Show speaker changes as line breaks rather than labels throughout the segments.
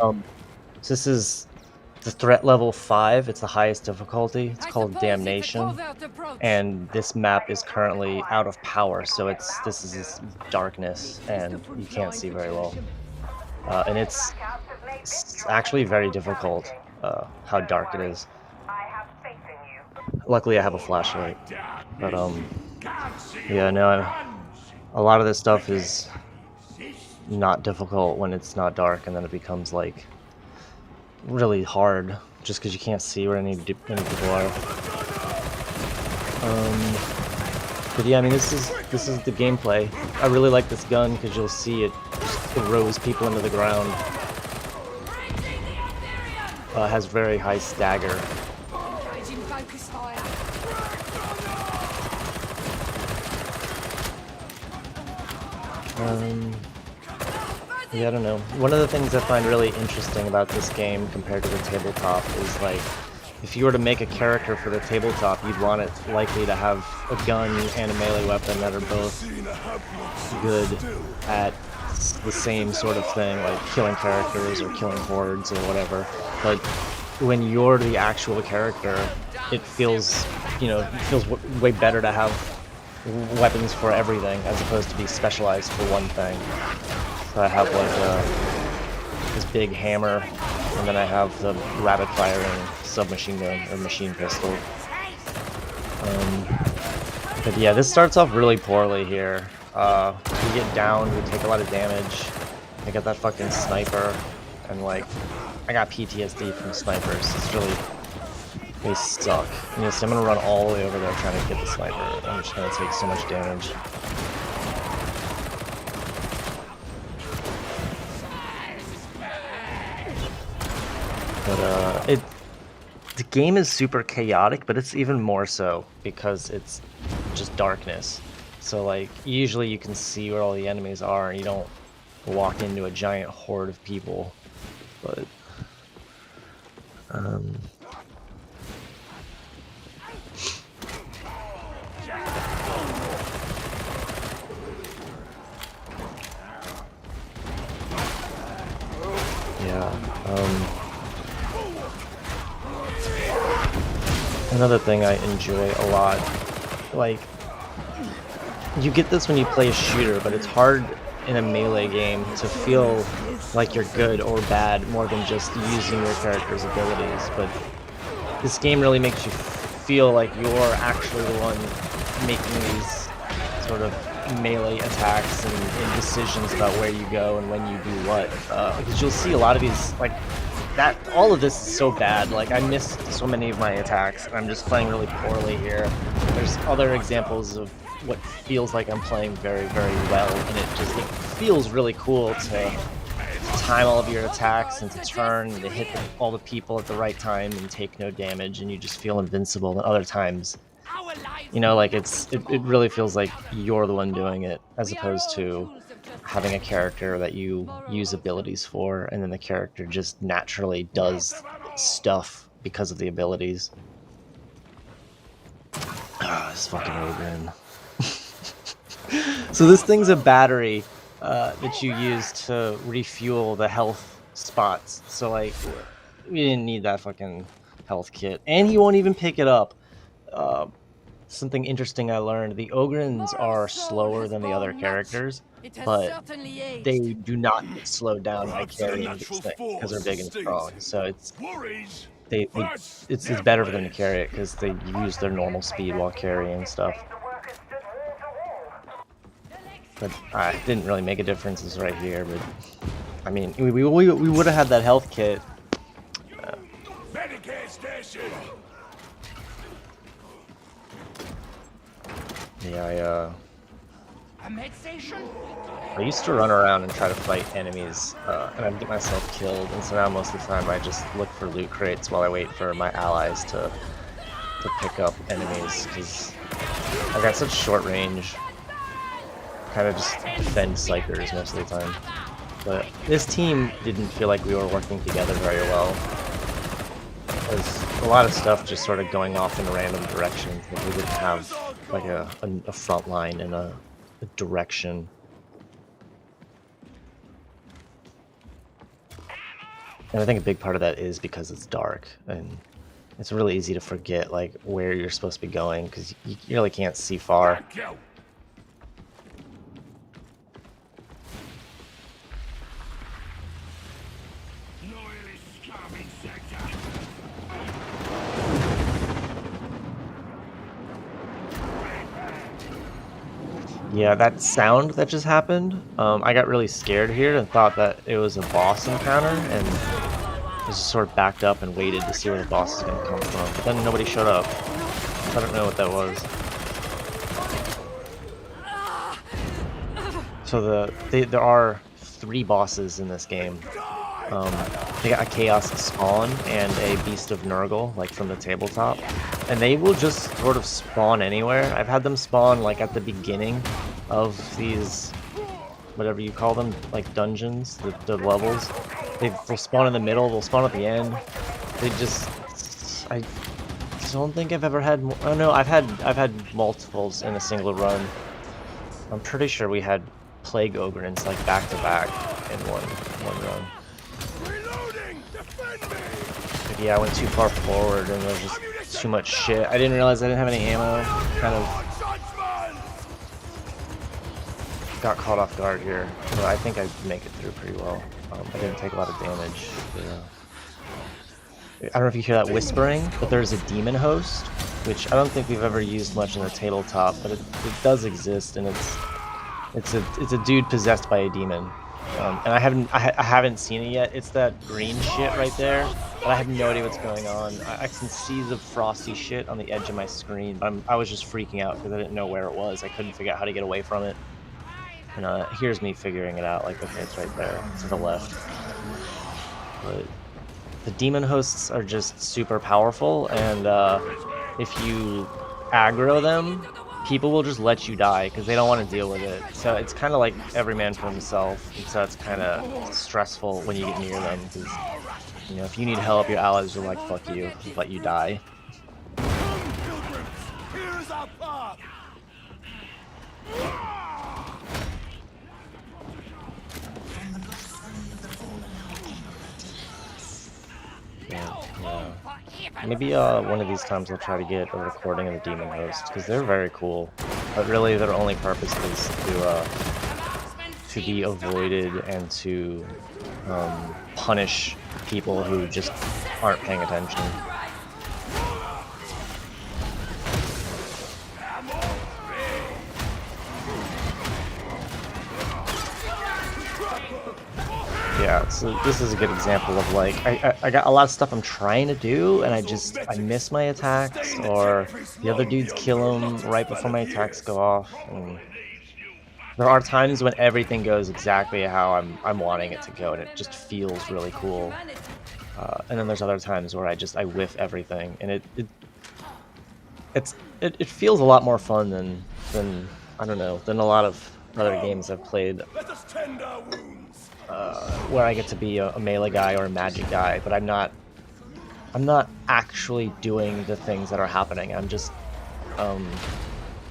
Um, so this is the threat level 5. It's the highest difficulty. It's
I
called
suppose it's a
Damnation,
covert approach.
and this map is currently out of power, so this is this darkness,
Is the
and
front
you
floor
can't see very well.
infiltration?
And it's actually very difficult. How dark it is. Luckily, I have a flashlight, but yeah, no, a lot of this stuff is not difficult when it's not dark, and then it becomes like really hard just because you can't see where any people are. But yeah, I mean, this is the gameplay. I really like this gun because you'll see it just throws people into the ground. Has very high stagger.
Engaging focus fire.
Yeah, I don't know. One of the things I find really interesting about this game compared to the tabletop is like, if you were to make a character for the tabletop, you'd want it likely to have a gun and a melee weapon that are both good at the same sort of thing, like killing characters or killing hordes or whatever. But when you're the actual character, it feels, way better to have weapons for everything as opposed to be specialized for one thing. So I have like this big hammer, and then I have the rapid firing submachine gun or machine pistol. But yeah, this starts off really poorly here. We get down, we take a lot of damage. I got that fucking sniper, and like, I got PTSD from snipers. They suck. And yes, I'm gonna run all the way over there trying to get the sniper. I'm just gonna take so much damage. But the game is super chaotic, but it's even more so because it's just darkness. So like, usually you can see where all the enemies are, and you don't walk into a giant horde of people. But yeah. Another thing I enjoy a lot, like, you get this when you play a shooter, but it's hard in a melee game to feel like you're good or bad more than just using your character's abilities. But this game really makes you feel like you're actually the one making these sort of melee attacks and decisions about where you go and when you do what. Because you'll see a lot of these, like, that all of this is so bad. Like, I missed so many of my attacks, and I'm just playing really poorly here. There's other examples of what feels like I'm playing very, very well, and it feels really cool to time all of your attacks and to turn and to hit all the people at the right time and take no damage, and you just feel invincible. And other times, like, it really feels like you're the one doing it, as opposed to having a character that you use abilities for, and then the character just naturally does stuff because of the abilities. Ah, this fucking Ogren. So this thing's a battery that you use to refuel the health spots. So like, we didn't need that fucking health kit, and he won't even pick it up. Uh, Something interesting I learned: the Ogrins are slower than the other characters,
It has
but
certainly
they
aged.
do not get slowed down by
Perhaps their
carrying
natural
these things because
force
they're big and strong.
sustains
So
them. Worries
they
worse
it's
never
better for them to
less.
carry it because they use their normal speed while carrying stuff. But it didn't really make a difference. It's right here, but I mean, we would have had that health kit.
Medicare station.
Yeah,
A med station?
I used to run around and try to fight enemies, and I'd get myself killed. And so now most of the time I just look for loot crates while I wait for my allies to pick up enemies, because I got such short range. Kind of just defend psychers most of the time. But this team didn't feel like we were working together very well. There's a lot of stuff just sort of going off in random directions. Like, we didn't have like a front line and a direction. And I think a big part of that is because it's dark, and it's really easy to forget like where you're supposed to be going because you really can't see far. Yeah, that sound that just happened, I got really scared here and thought that it was a boss encounter, and I just sort of backed up and waited to see where the boss is going to come from. But then nobody showed up. I don't know what that was. So there are 3 bosses in this game. They got a Chaos Spawn and a Beast of Nurgle, like from the tabletop. And they will just sort of spawn anywhere. I've had them spawn like at the beginning of these, whatever you call them, like dungeons, the levels. They'll spawn in the middle, they'll spawn at the end. They just, I don't think I've ever had, oh no, I've had multiples in a single run. I'm pretty sure we had Plague Ogrins like back to back in one run. But yeah, I went too far forward and there's just too much shit. I didn't realize I didn't have any ammo. Kind of got caught off guard here. But I think I make it through pretty well. I didn't take a lot of damage. I don't know if you hear that whispering, but there's a demon host, which I don't think we've ever used much in the tabletop, but it does exist, and it's a dude possessed by a demon. And I haven't seen it yet. It's that green shit right there, but I have no idea what's going on. I can see the frosty shit on the edge of my screen, but I was just freaking out because I didn't know where it was. I couldn't figure out how to get away from it. And here's me figuring it out, like, okay, it's right there, to the left. But the demon hosts are just super powerful, and if you aggro them, people will just let you die because they don't want to deal with it. So it's kind of like every man for himself, and so it's kind of stressful when you get near them because, you know, if you need help, your allies are like, fuck you, let you die. Yeah. Maybe one of these times I'll try to get a recording of the demon hosts because they're very cool, but really their only purpose is to be avoided and to punish people who just aren't paying attention. Yeah, so this is a good example of like I got a lot of stuff I'm trying to do and I miss my attacks, or the other dudes kill them right before my attacks go off. And there are times when everything goes exactly how I'm wanting it to go, and it just feels really cool. And then there's other times where I whiff everything, and it feels a lot more fun than I don't know, than a lot of other games I've played. Where I get to be a melee guy or a magic guy, but I'm not actually doing the things that are happening. I'm just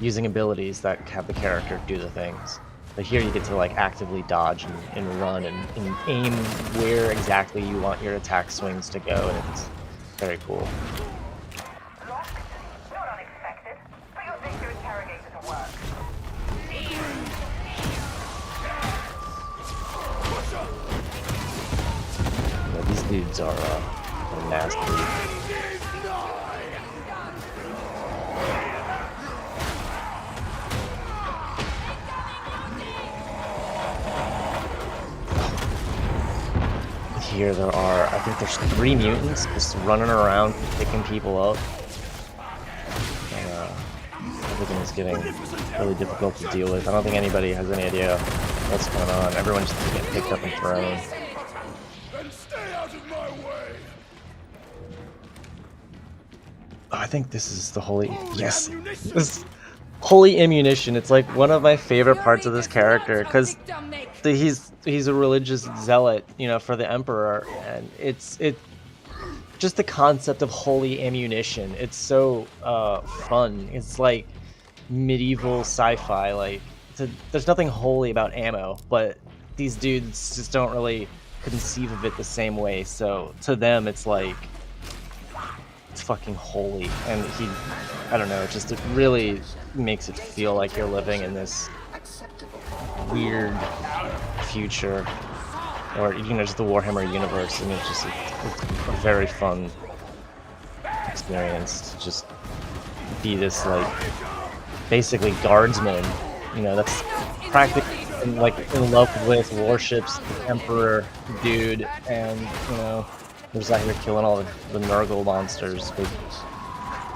using abilities that have the character do the things. But here you get to like actively dodge and run and aim where exactly you want your attack swings to go, and it's very cool. These dudes are nasty. Here there are, I think there's 3 mutants just running around picking people up. And everything is getting really difficult to deal with. I don't think anybody has any idea what's going on. Everyone's just getting picked up and thrown. I think this is the holy, yes, this holy ammunition. It's like one of my favorite parts of this character because he's a religious zealot, you know, for the emperor, and it's just the concept of holy ammunition. It's so fun. It's like medieval sci-fi, like there's nothing holy about ammo, but these dudes just don't really conceive of it the same way. So to them, it's like it's fucking holy, and I don't know, it really makes it feel like you're living in this weird future, or just the Warhammer universe, and it's just a very fun experience to just be this like basically guardsman, that's practically like in love with warships, the Emperor dude, and we're just out here killing all the Nurgle monsters, but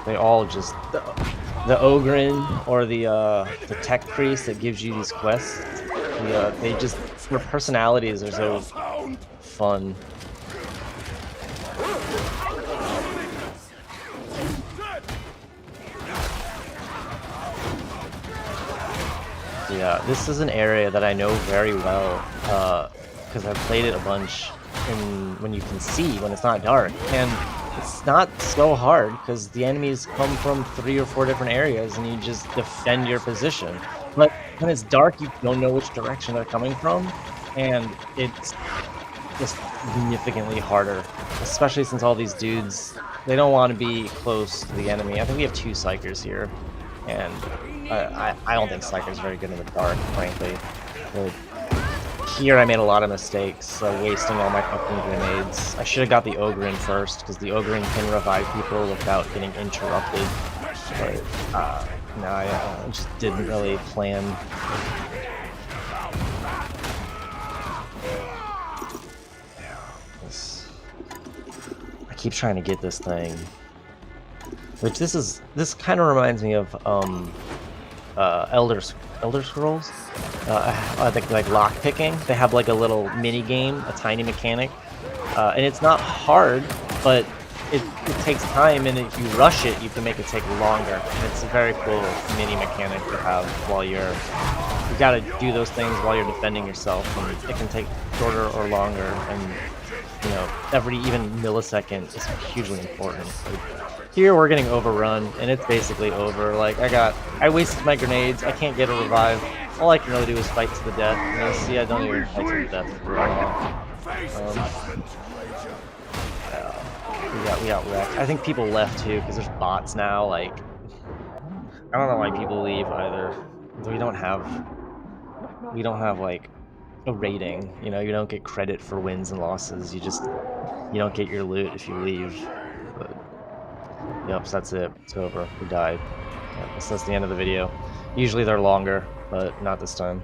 they all just the Ogrin or the tech priest that gives you these quests. Their personalities are so fun. Yeah, this is an area that I know very well because I've played it a bunch when you can see when it's not dark, and it's not so hard because the enemies come from 3 or 4 different areas and you just defend your position. But when it's dark, you don't know which direction they're coming from, and it's just significantly harder, especially since all these dudes, they don't want to be close to the enemy. I think we have 2 Psychers here, and I don't think Psyker's very good in the dark, frankly. But here I made a lot of mistakes, wasting all my fucking grenades. I should have got the Ogrin first, because the Ogrin can revive people without getting interrupted. But, no, I just didn't really plan. I keep trying to get this thing. Which this kind of reminds me of Elder Scrolls. I think like lock picking. They have like a little mini game, a tiny mechanic, and it's not hard, but it takes time, and if you rush it, you can make it take longer. And it's a very cool mini mechanic to have while you gotta do those things while you're defending yourself, and it can take shorter or longer, and every even millisecond is hugely important. Here we're getting overrun, and it's basically over. Like, I wasted my grenades, I can't get a revive. All I can really do is fight to the death. See, I don't even fight to the death very long. We got wrecked. I think people left too, because there's bots now. Like, I don't know why people leave either. We don't have like a rating. You don't get credit for wins and losses. You don't get your loot if you leave. But, yep, so that's it. It's over. We died. Yep, so that's the end of the video. Usually they're longer, but not this time.